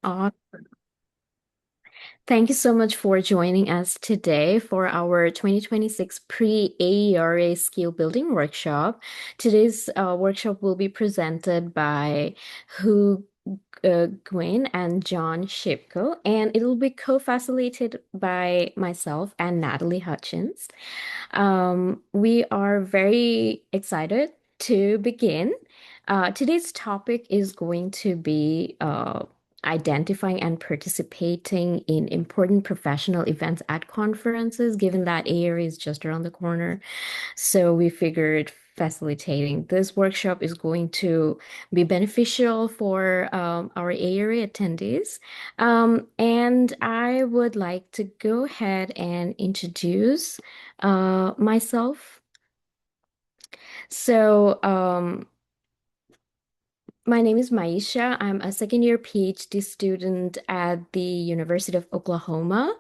Uh, Thank you so much for joining us today for our 2026 Pre-AERA Skill Building Workshop. Today's workshop will be presented by Nguyen and John Shipko, and it will be co-facilitated by myself and Natalie Hutchins. We are very excited to begin. Today's topic is going to be identifying and participating in important professional events at conferences, given that AERA is just around the corner. So we figured facilitating this workshop is going to be beneficial for our AERA attendees. And I would like to go ahead and introduce myself. So, my name is Maisha. I'm a second year PhD student at the University of Oklahoma.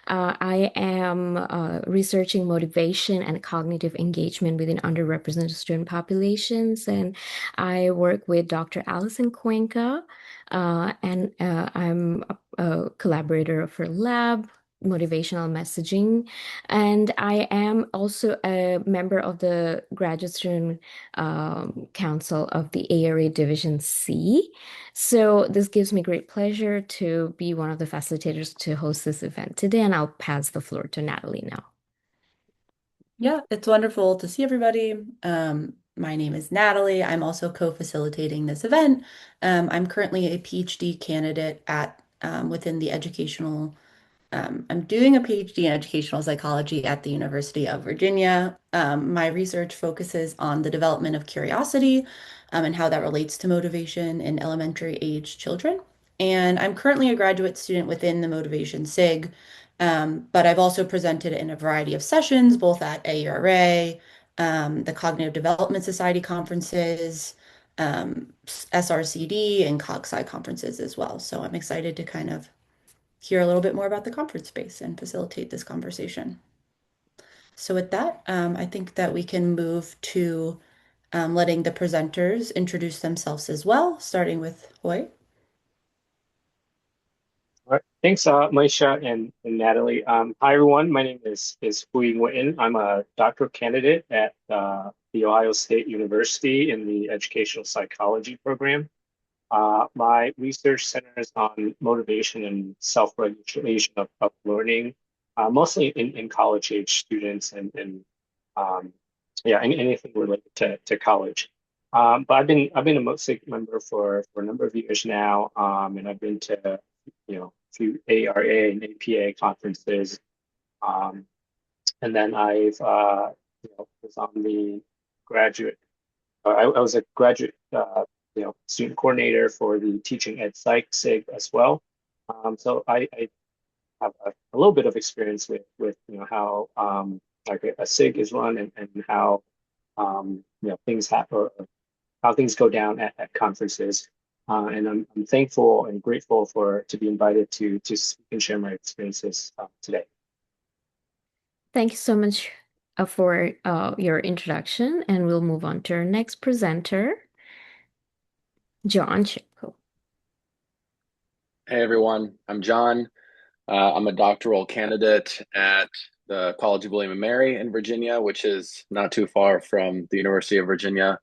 I am researching motivation and cognitive engagement within underrepresented student populations, and I work with Dr. Allison Cuenca, and I'm a collaborator for lab. Motivational messaging, and I am also a member of the graduate student Council of the ARA Division C. So this gives me great pleasure to be one of the facilitators to host this event today, and I'll pass the floor to Natalie now. Yeah, it's wonderful to see everybody. My name is Natalie. I'm also co-facilitating this event. I'm currently a PhD candidate at within the educational. I'm doing a PhD in educational psychology at the University of Virginia. My research focuses on the development of curiosity, and how that relates to motivation in elementary age children. And I'm currently a graduate student within the Motivation SIG, but I've also presented in a variety of sessions, both at AERA, the Cognitive Development Society conferences, SRCD, and CogSci conferences as well. So I'm excited to kind of hear a little bit more about the conference space and facilitate this conversation. So with that, I think that we can move to letting the presenters introduce themselves as well, starting with Hoy. All right. Thanks, Maisha and Natalie. Hi, everyone. My name is Nguyen. I'm a doctoral candidate at the Ohio State University in the educational psychology program. My research centers on motivation and self-regulation of learning, mostly in college age students and yeah, anything related to college. But I've been a MOSIC member for a number of years now, and I've been to a few ARA and APA conferences, um, and then was on the graduate. I was a graduate student coordinator for the teaching ed psych SIG as well. So I have a little bit of experience with how like a SIG is run and how things happen or how things go down at conferences. And I'm thankful and grateful for to be invited to speak and share my experiences today. Thank you so much for your introduction, and we'll move on to our next presenter, John Shipko. Hey everyone, I'm John. I'm a doctoral candidate at the College of William and Mary in Virginia, which is not too far from the University of Virginia.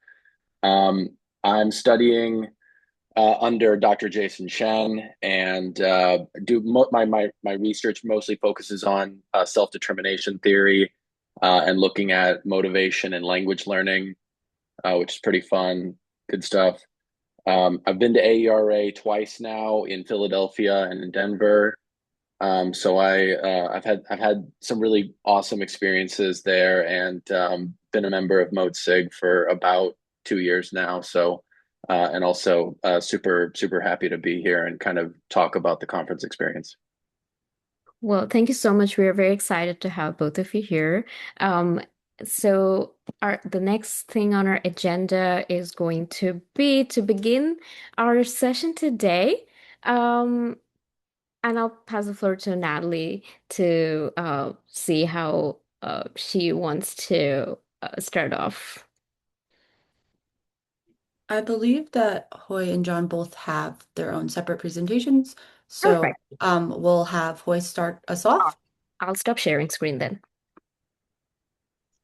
Um, I'm studying under Dr. Jason Shen and my research mostly focuses on self-determination theory and looking at motivation and language learning, which is pretty fun, good stuff. I've been to AERA twice now in Philadelphia and in Denver. I've had some really awesome experiences there and been a member of Mode Sig for about 2 years now. And also super happy to be here and kind of talk about the conference experience. Well, thank you so much. We are very excited to have both of you here. Um, so the next thing on our agenda is going to be to begin our session today. Um, and I'll pass the floor to Natalie to see how she wants to start off. I believe that Hoy and John both have their own separate presentations. So Perfect. we'll have Hoy start us Uh, off. I'll stop sharing screen then.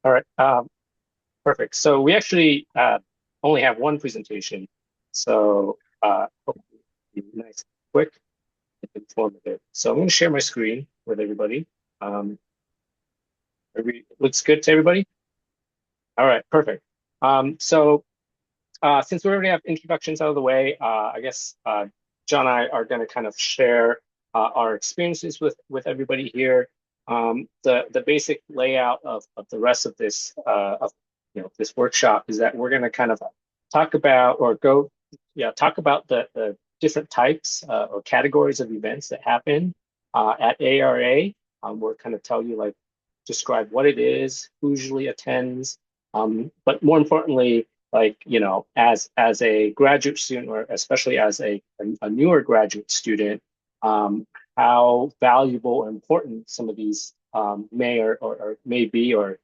All right. Perfect. So we actually only have one presentation. So hopefully it'll be nice, quick, and informative. So I'm going to share my screen with everybody. Um, looks good to everybody? All right, perfect. So since we already have introductions out of the way, I guess John and I are going to kind of share our experiences with everybody here. The basic layout of the rest of this this workshop is that we're going to kind of talk about or go talk about the different types or categories of events that happen at ARA. We're kind of tell you like describe what it is, who usually attends, but more importantly like as a graduate student or especially as a newer graduate student, how valuable or important some of these may or may be, or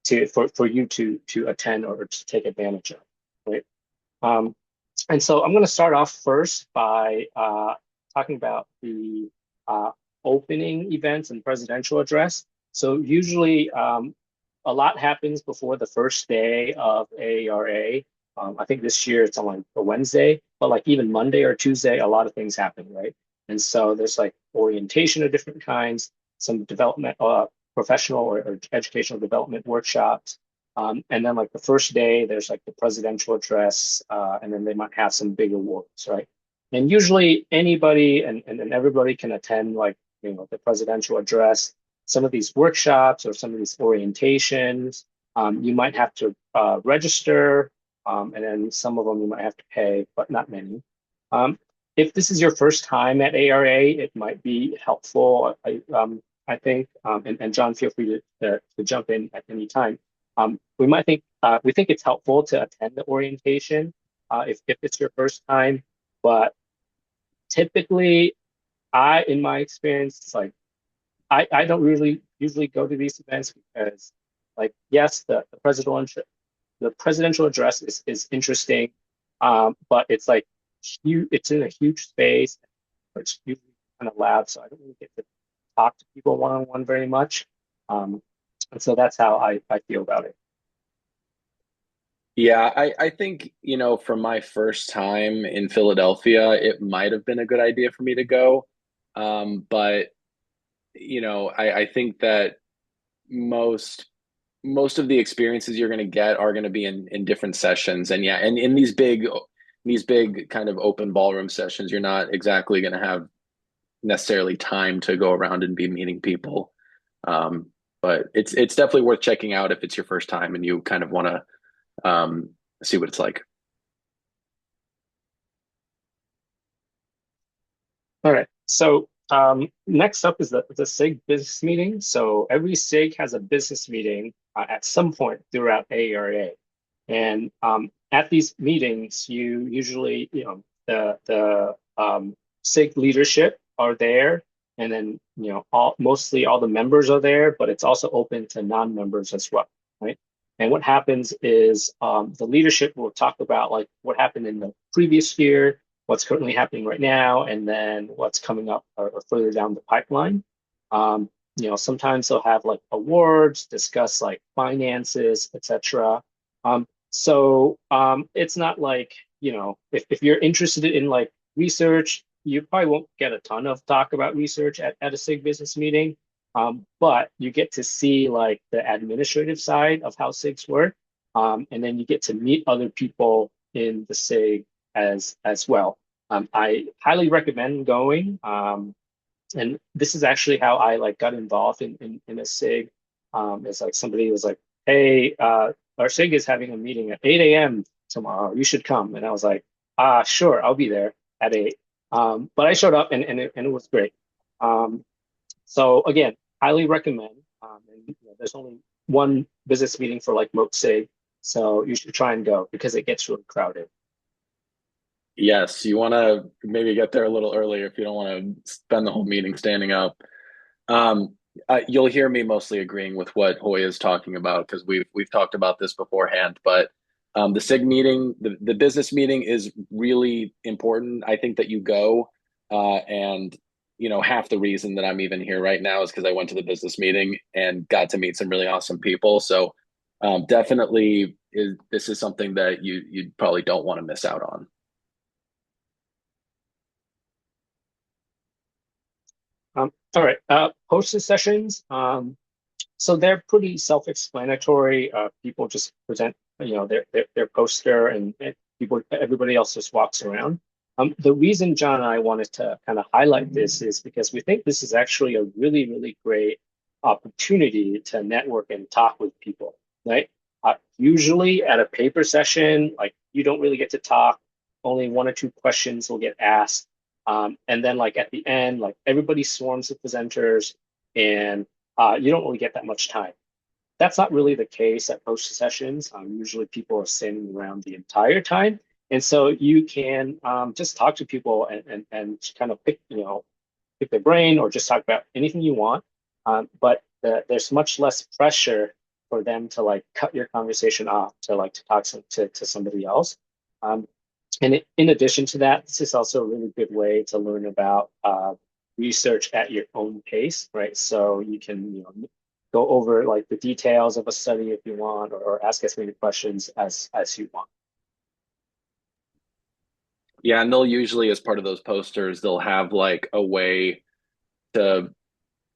to for you to attend or to take advantage of, right? um, and so I'm going to start off first by talking about the uh, opening events and presidential address. So usually a lot happens before the first day of AERA. I think this year it's on like a Wednesday, but like even Monday or Tuesday, a lot of things happen, right? And so there's like orientation of different kinds, some development, professional or educational development workshops. And then like the first day, there's like the presidential address, and then they might have some big awards, right? And usually anybody and everybody can attend like, the presidential address. Some of these workshops or some of these orientations, you might have to register, and then some of them you might have to pay, but not many. Um, if this is your first time at ARA, it might be helpful, I think, and John, feel free to jump in at any time. We think it's helpful to attend the orientation if it's your first time, but typically, in my experience, it's like I don't really usually go to these events because, like, yes, the presidential address is interesting, but it's like it's in a huge space, it's usually kind of loud, so I don't really get to talk to people one on one very much, and so that's how I feel about it. Yeah, I think, for my first time in Philadelphia, it might have been a good idea for me to go. But, I think that most most of the experiences you're going to get are going to be in different sessions. And yeah, and in these big kind of open ballroom sessions, you're not exactly going to have necessarily time to go around and be meeting people. Um, but it's definitely worth checking out if it's your first time and you kind of want to see what it's like. All right. So next up is the SIG business meeting. So every SIG has a business meeting at some point throughout AERA. And at these meetings, you usually, the SIG leadership are there, and then mostly all the members are there, but it's also open to non-members as well, right? And what happens is the leadership will talk about like what happened in the previous year, what's currently happening right now, and then what's coming up or further down the pipeline. Sometimes they'll have like awards, discuss like finances, etc. So it's not like, if you're interested in like research, you probably won't get a ton of talk about research at a SIG business meeting. But you get to see like the administrative side of how SIGs work. And then you get to meet other people in the SIG as well. I highly recommend going. And this is actually how I like got involved in a SIG. It's like somebody was like, "Hey, our SIG is having a meeting at 8 a.m. tomorrow. You should come." And I was like, sure, I'll be there at 8." But I showed up and it was great. Um, so again, highly recommend. And there's only one business meeting for like most SIG, so you should try and go because it gets really crowded. Yes, you want to maybe get there a little earlier if you don't want to spend the whole meeting standing up. You'll hear me mostly agreeing with what Hoy is talking about because we've talked about this beforehand. But The SIG meeting, the business meeting is really important. I think that you go, and half the reason that I'm even here right now is because I went to the business meeting and got to meet some really awesome people. So definitely, this is something that you probably don't want to miss out on. All right, poster sessions. So they're pretty self-explanatory. People just present, their poster, and everybody else just walks around. The reason John and I wanted to kind of highlight this is because we think this is actually a really, really great opportunity to network and talk with people, right? Usually at a paper session, like you don't really get to talk. Only one or two questions will get asked. And then like at the end, like everybody swarms the presenters and you don't really get that much time. That's not really the case at poster sessions. Usually people are standing around the entire time. And so you can just talk to people and kind of pick their brain or just talk about anything you want. But there's much less pressure for them to like cut your conversation off to talk to somebody else. Um, and in addition to that, this is also a really good way to learn about research at your own pace, right? So you can, go over like the details of a study if you want, or ask as many questions as you want. Yeah, and they'll usually, as part of those posters, they'll have like a way to,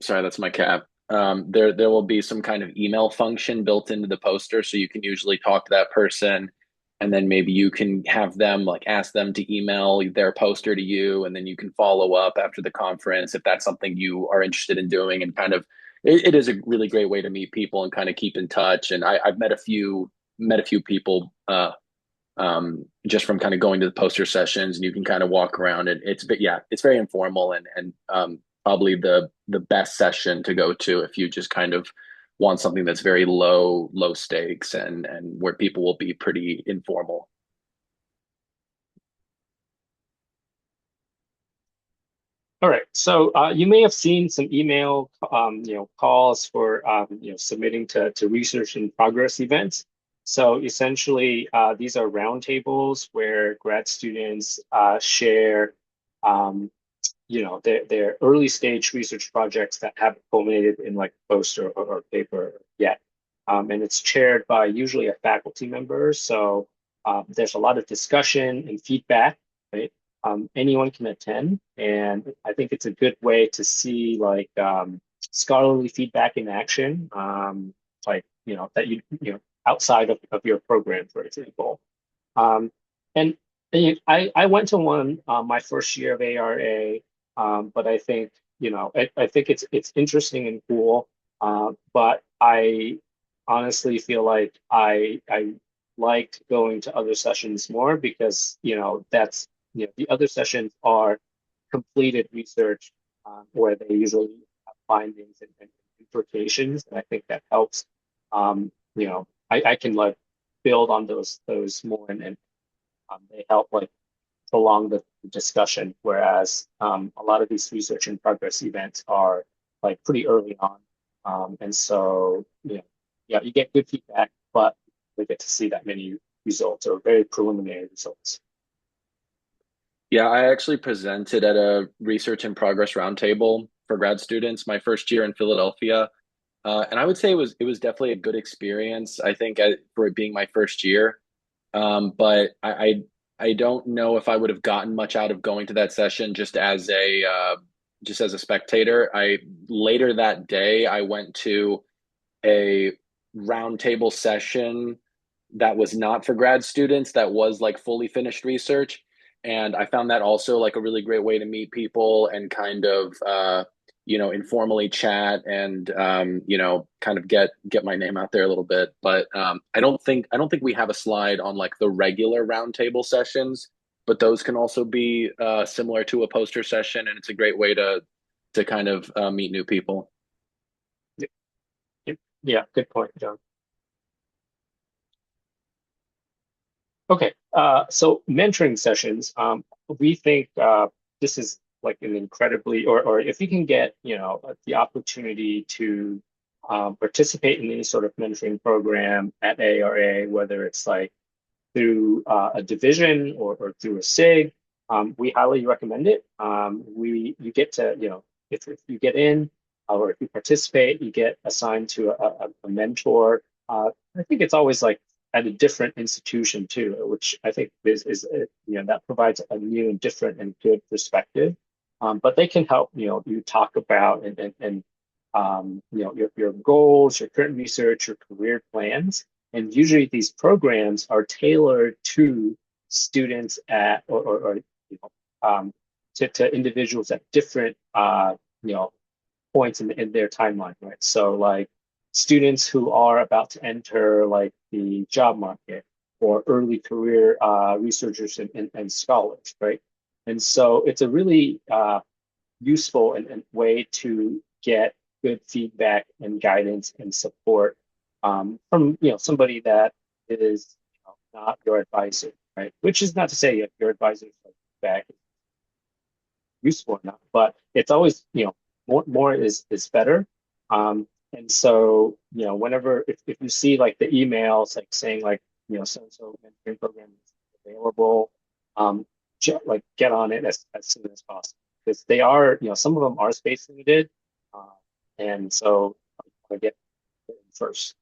sorry, that's my cat. There will be some kind of email function built into the poster, so you can usually talk to that person, and then maybe you can have them like ask them to email their poster to you, and then you can follow up after the conference if that's something you are interested in doing. And kind of, it is a really great way to meet people and kind of keep in touch. And I've met a few people just from kind of going to the poster sessions, and you can kind of walk around, and it's very informal, and probably the best session to go to if you just kind of want something that's very low stakes, and where people will be pretty informal. All right, so you may have seen some email, calls for, submitting to research in progress events. So essentially, these are roundtables where grad students share, their early stage research projects that haven't culminated in like a poster or paper yet. And it's chaired by usually a faculty member. So there's a lot of discussion and feedback, right? Anyone can attend, and I think it's a good way to see like scholarly feedback in action, that outside of your program, for example. Um, and I went to one my first year of ARA, but I think I think it's interesting and cool. But I honestly feel like I liked going to other sessions more because that's the other sessions are completed research where they usually have findings and implications, and I think that helps. I can like build on those more, and they help like prolong the discussion. Whereas a lot of these research in progress events are like pretty early on, and so yeah, you get good feedback, but we get to see that many results or very preliminary results. Yeah, I actually presented at a research in progress roundtable for grad students my first year in Philadelphia. And I would say it was definitely a good experience. I think for it being my first year, but I don't know if I would have gotten much out of going to that session just as a spectator. I later that day I went to a roundtable session that was not for grad students, that was like fully finished research. And I found that also like a really great way to meet people and kind of informally chat and kind of get my name out there a little bit. But I don't think we have a slide on like the regular roundtable sessions, but those can also be similar to a poster session, and it's a great way to kind of meet new people. Yeah, good point, John. Okay, so mentoring sessions, we think this is like an incredibly, or if you can get, the opportunity to participate in any sort of mentoring program at ARA, whether it's like through a division or through a SIG, we highly recommend it. You get to, if you get in or if you participate, you get assigned to a mentor. I think it's always like at a different institution too, which I think that provides a new and different and good perspective. But they can help, you talk about your goals, your current research, your career plans. And usually these programs are tailored to students or to individuals at different points in their timeline, right? So like students who are about to enter like the job market or early career researchers and scholars, right? And so it's a really useful and way to get good feedback and guidance and support from somebody that is not your advisor, right? Which is not to say if your advisor is like back useful or not, but it's always more is better. And so whenever if you see like the emails like saying like so and so mentoring program is available, like get on it as soon as possible because they are some of them are space limited, uh, and so I get it first.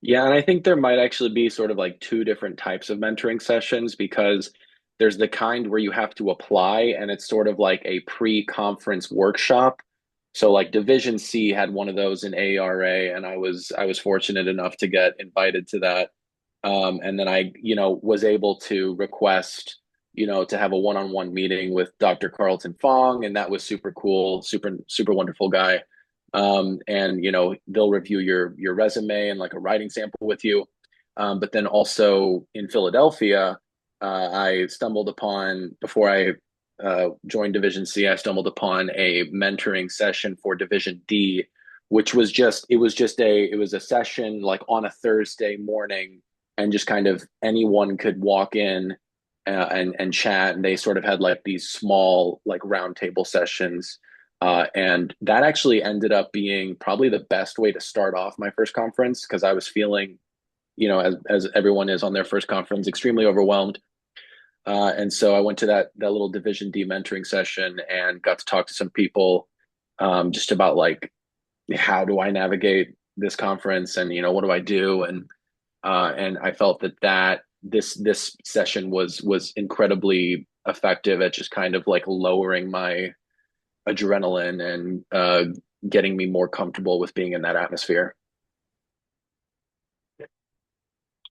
Yeah, and I think there might actually be sort of like two different types of mentoring sessions because there's the kind where you have to apply and it's sort of like a pre-conference workshop. So like Division C had one of those in AERA and I was fortunate enough to get invited to that. And then I, was able to request, to have a one-on-one meeting with Dr. Carlton Fong, and that was super cool, super, super wonderful guy. And they'll review your resume and like a writing sample with you. But then also in Philadelphia, I stumbled upon before I joined Division C, I stumbled upon a mentoring session for Division D, which was it was a session like on a Thursday morning, and just kind of anyone could walk in and chat, and they sort of had like these small like roundtable sessions. And that actually ended up being probably the best way to start off my first conference because I was feeling, as everyone is on their first conference, extremely overwhelmed. And so I went to that little Division D mentoring session and got to talk to some people just about like how do I navigate this conference and what do I do, and I felt that this session was incredibly effective at just kind of like lowering my adrenaline and getting me more comfortable with being in that atmosphere.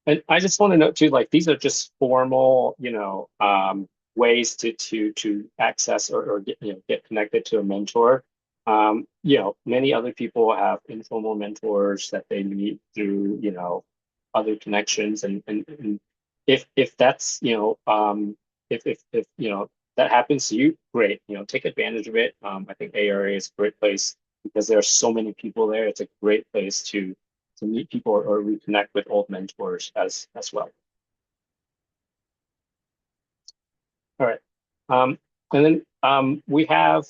And I just want to note too, like these are just formal, ways to access or get connected to a mentor. Many other people have informal mentors that they meet through, other connections, and if that's, if that happens to you, great. Take advantage of it. I think ARA is a great place because there are so many people there. It's a great place to meet people or reconnect with old mentors as well. All right. And then we have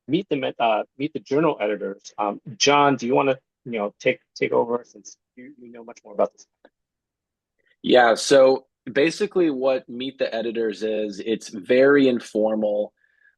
meet the journal editors. John, do you want to take over since you know much more about this? Yeah, so basically what Meet the Editors is, it's very informal.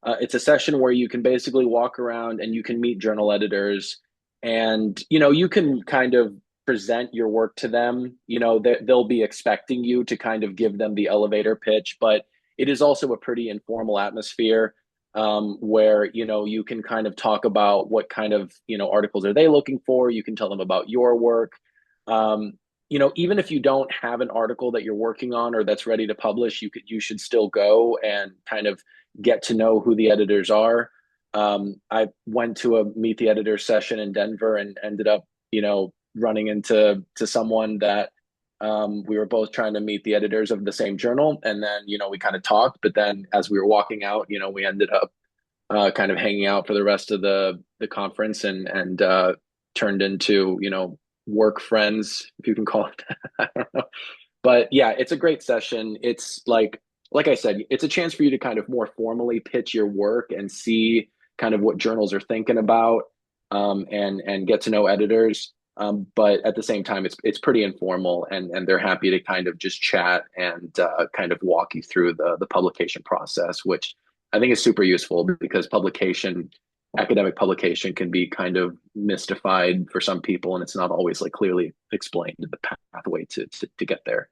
It's a session where you can basically walk around and you can meet journal editors and you can kind of present your work to them. They'll be expecting you to kind of give them the elevator pitch, but it is also a pretty informal atmosphere where you can kind of talk about what kind of articles are they looking for. You can tell them about your work. Um, even if you don't have an article that you're working on or that's ready to publish, you should still go and kind of get to know who the editors are. I went to a Meet the Editor session in Denver and ended up, running into someone that we were both trying to meet the editors of the same journal, and then we kind of talked. But then as we were walking out, we ended up kind of hanging out for the rest of the conference and turned into work friends, if you can call it that. I don't know. But yeah, it's a great session. It's like I said, it's a chance for you to kind of more formally pitch your work and see kind of what journals are thinking about, and get to know editors. But at the same time, it's pretty informal, and they're happy to kind of just chat and kind of walk you through the publication process, which I think is super useful because academic publication can be kind of mystified for some people, and it's not always like clearly explained the pathway to get there.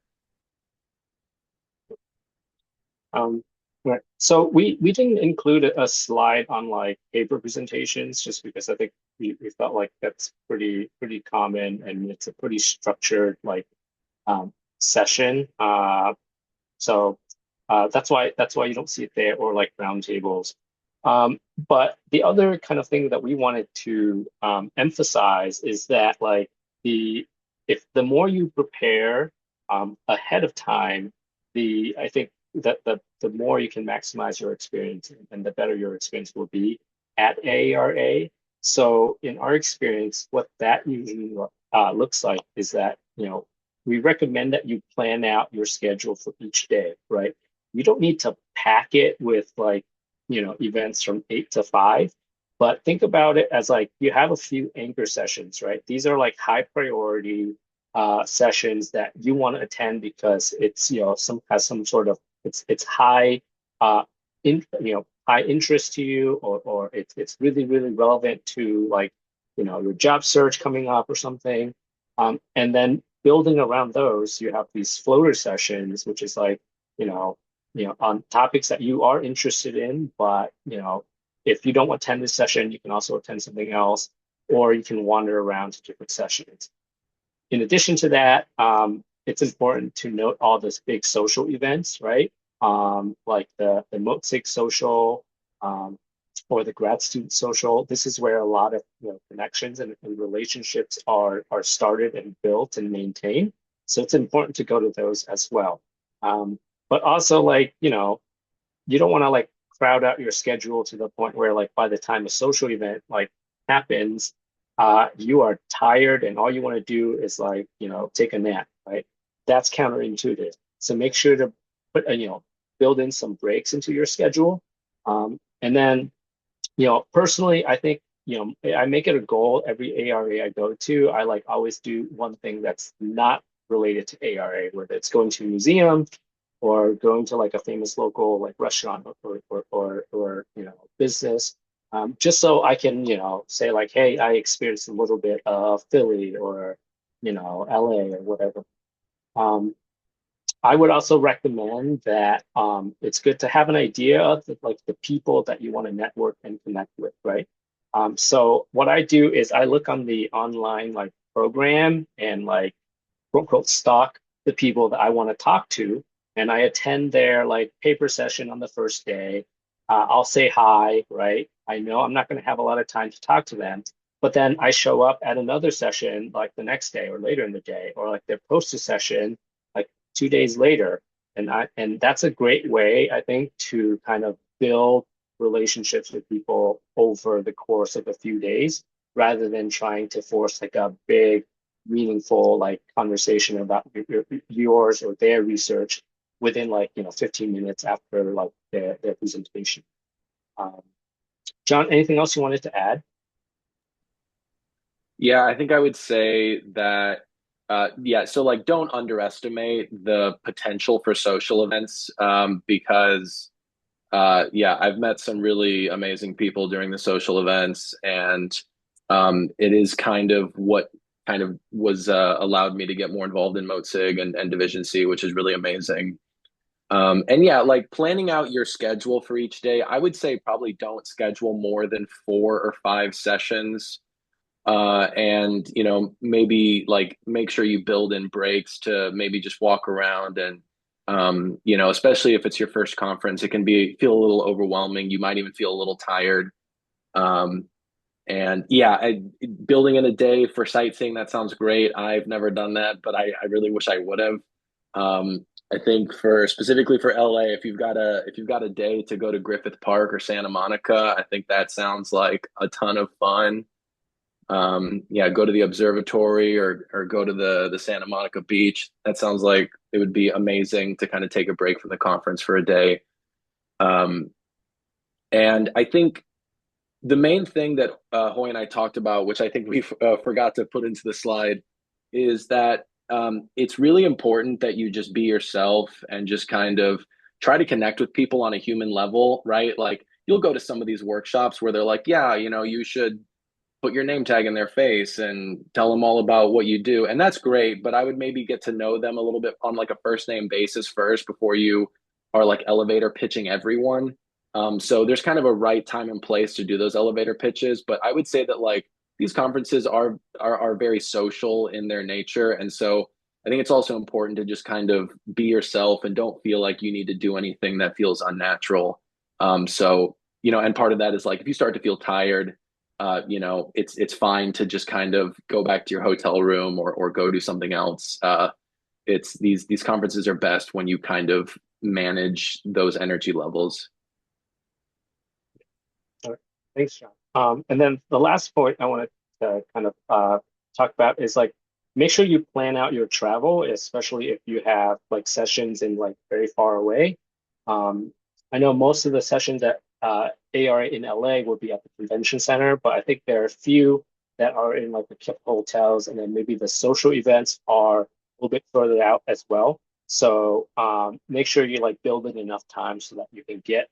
Um, right. So we didn't include a slide on like paper presentations just because I think we felt like that's pretty common and it's a pretty structured like session. So that's why you don't see it there or like roundtables. But the other kind of thing that we wanted to emphasize is that like the if the more you prepare ahead of time, I think that the more you can maximize your experience and the better your experience will be at AERA. So in our experience, what that usually looks like is that, we recommend that you plan out your schedule for each day, right? You don't need to pack it with like, events from 8 to 5, but think about it as like you have a few anchor sessions, right? These are like high priority sessions that you want to attend because it's, some sort of it's high high interest to you, or it's really relevant to like, your job search coming up or something. And then building around those, you have these floater sessions, which is like, on topics that you are interested in, but if you don't attend this session, you can also attend something else, or you can wander around to different sessions. In addition to that, it's important to note all those big social events, right? Like the Motsig social, or the grad student social. This is where a lot of connections and relationships are started and built and maintained. So it's important to go to those as well. But also like, you don't want to like crowd out your schedule to the point where like by the time a social event like happens, you are tired and all you want to do is like, take a nap, right? That's counterintuitive. So make sure to put, build in some breaks into your schedule. And then, personally, I think, I make it a goal every ARA I go to. I like always do one thing that's not related to ARA, whether it's going to a museum or going to like a famous local like restaurant or business, just so I can say like, hey, I experienced a little bit of Philly or LA or whatever. I would also recommend that it's good to have an idea of like the people that you want to network and connect with, right? So what I do is I look on the online like program and like quote unquote stalk the people that I want to talk to, and I attend their like paper session on the first day. I'll say hi, right? I know I'm not going to have a lot of time to talk to them, but then I show up at another session like the next day or later in the day, or like their poster session like 2 days later. And that's a great way, I think, to kind of build relationships with people over the course of a few days, rather than trying to force like a big, meaningful like conversation about yours or their research within like 15 minutes after like their presentation. Um, John, anything else you wanted to add? Yeah, I think I would say that, yeah, so like don't underestimate the potential for social events, because, yeah, I've met some really amazing people during the social events, and it is kind of what kind of was allowed me to get more involved in Motsig and Division C, which is really amazing. And yeah, like planning out your schedule for each day, I would say probably don't schedule more than 4 or 5 sessions, and maybe like make sure you build in breaks to maybe just walk around, and especially if it's your first conference, it can feel a little overwhelming. You might even feel a little tired. um, and yeah, building in a day for sightseeing, that sounds great. I've never done that, but I really wish I would have. I think for specifically for LA, if you've got a day to go to Griffith Park or Santa Monica, I think that sounds like a ton of fun. Yeah, go to the observatory, or go to the Santa Monica beach. That sounds like it would be amazing to kind of take a break from the conference for a day. Um, and I think the main thing that Hoy and I talked about, which I think we forgot to put into the slide, is that it's really important that you just be yourself and just kind of try to connect with people on a human level, right? Like you'll go to some of these workshops where they're like, yeah, you should put your name tag in their face and tell them all about what you do. And that's great, but I would maybe get to know them a little bit on like a first name basis first before you are like elevator pitching everyone. So there's kind of a right time and place to do those elevator pitches, but I would say that like these conferences are very social in their nature, and so I think it's also important to just kind of be yourself and don't feel like you need to do anything that feels unnatural. And part of that is like if you start to feel tired, it's fine to just kind of go back to your hotel room or go do something else. It's these conferences are best when you kind of manage those energy levels. All right. Thanks, John. And then the last point I wanted to kind of talk about is like make sure you plan out your travel, especially if you have like sessions in like very far away. Um, I know most of the sessions at ARA in LA will be at the convention center, but I think there are a few that are in like the typical hotels, and then maybe the social events are a little bit further out as well. So make sure you like build in enough time so that you can get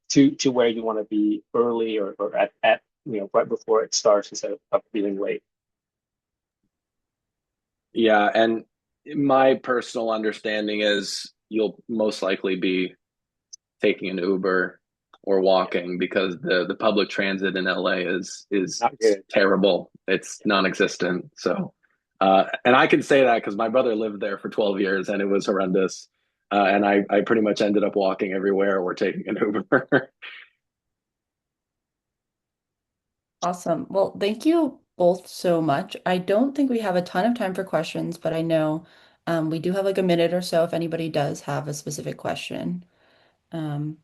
to where you want to be early or at right before it starts instead of being late. Yeah, and my personal understanding is you'll most likely be taking an Uber or Yeah, walking because the public transit in LA is not good. terrible. It's non-existent. So, and I can say that because my brother lived there for 12 years and it was horrendous. And I pretty much ended up walking everywhere or taking an Uber. Awesome. Well, thank you both so much. I don't think we have a ton of time for questions, but I know we do have like a minute or so if anybody does have a specific question. Um,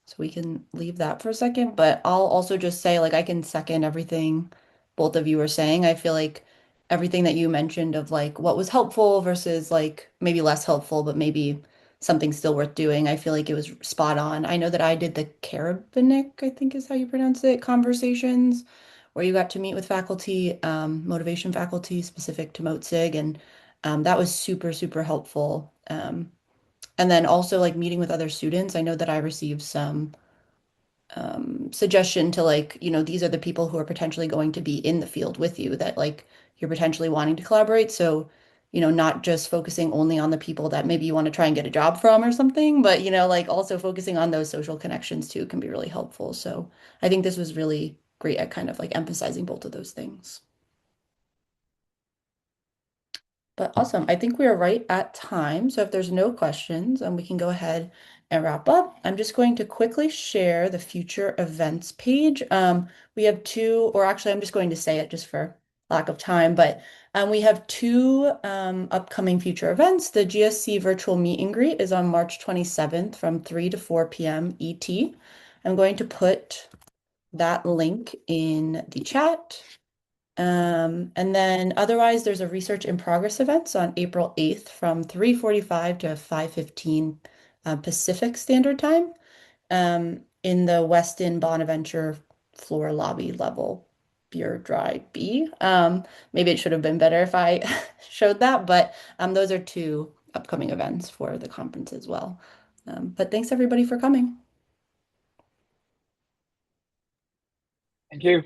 So we can leave that for a second, but I'll also just say, like, I can second everything both of you were saying. I feel like everything that you mentioned of like what was helpful versus like maybe less helpful, but maybe something still worth doing. I feel like it was spot on. I know that I did the Carabinic, I think is how you pronounce it, conversations, where you got to meet with faculty, motivation faculty specific to MoTSIG, and that was super, super helpful. And then also like meeting with other students. I know that I received some suggestion to like, these are the people who are potentially going to be in the field with you that like you're potentially wanting to collaborate. So, not just focusing only on the people that maybe you want to try and get a job from or something, but, like also focusing on those social connections too can be really helpful. So I think this was really great at kind of like emphasizing both of those things. But awesome. I think we are right at time. So if there's no questions, we can go ahead and wrap up. I'm just going to quickly share the future events page. We have two, or actually, I'm just going to say it just for lack of time, but we have two upcoming future events. The GSC virtual meet and greet is on March 27th from 3 to 4 p.m. ET. I'm going to put that link in the chat. And then otherwise, there's a research in progress events on April 8th from 3:45 to 5:15 Pacific Standard Time in the Westin Bonaventure floor lobby level beer dry B. Maybe it should have been better if I showed that, but those are two upcoming events for the conference as well. But thanks everybody for coming. Thank you.